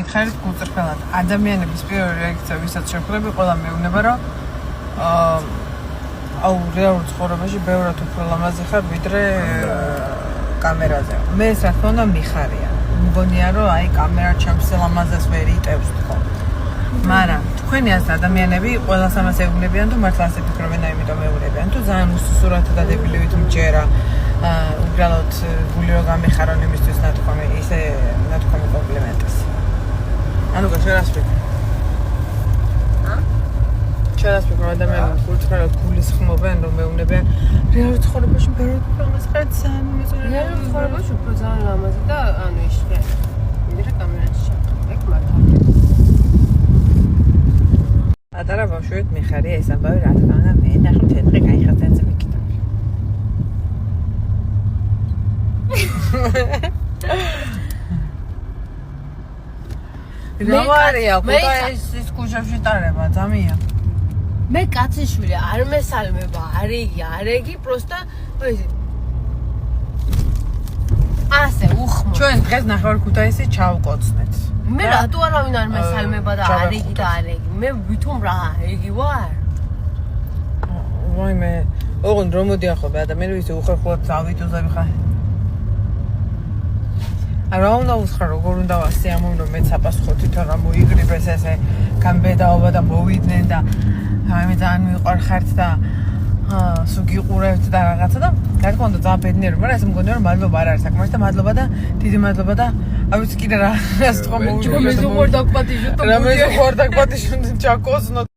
მიხარით გულწრფელად. ადამიანების პირველი რეაქცია ვისაც შეხვდები, ყველა მეუბნება, რომ რეალურ ცხოვრებაში ბევრად უფრო ლამაზი ხარ, ვიდრე კამერაზე. მე ეს რა თქმა უნდა მიხარია. მგონია, რომ აი კამერა ჩემს ლამაზას ვერ იტევს თქო. მაგრამ თქვენი ასე ადამიანები ყველას ამას ეუბნებიან თუ მართლა ასე ფიქრობენ და იმიტომ მეუბნებიან თუ ძალიან უსურათო და დებილიობით მჯერა უბრალოდ გული რო გამიხარონ იმისთვის ნათქვამი ისე ნათქვამი კომპლიმენტის. ანუ გაშერას ვიქ. ჩარას ვიქ რომ ადამიანები გულწრფელად გულის ხმობენ რომ მეუბნებიან რეალურ ცხოვრებაში ბევრად უფრო ლამაზი ხარ ძალიან მეწონე. რეალურ ცხოვრებაში უფრო ძალიან ლამაზი და ანუ ისე ვიდრე კამერაში შევხედე მართლა. ატარა ბავშვით მიხარია ეს ამბავი რა თქმა უნდა მე ნახე თეთრი გაიხარდენზე მიკითხები. რამარია ხოდა ეს კუშავში ტარება ძამია. მე კაციშვილი არ მესალმება, არიგი, просто ასე უხმო. ჩვენ დღეს ნახევარქუთაისი ჩავკოცნეთ. მე რატო არავინ არ მესალმება და არიგი. მე ვითომ რა არიგი ვარ? ვაიმე, ოღონდ რომ მოდიან ხოლმე ადამიანები ისე უხერხულად ავიტუზები ხარ. არა უნდა უსხარ როგორ უნდა ვასიამოვნო რომ მეც აპასუხო თვითონ რა მოიგრიბეს ესე გამბედაობა და მოვიდნენ და მე ძალიან მიყვარხართ და სუგიყურებთ და რაღაცა და რა თქმა უნდა ძალიან ბედნიერი მაგრამ ესე მგონია რომ მადლობა არ არის საკმარისი და მადლობა და დიდი მადლობა და ავიც კიდე რა ასე თქო მოვიდნენ მე ზუღორ დაგპატიჟოთ რა მე ზუღორ დაგპატიჟოთ ჩაკოსნოთ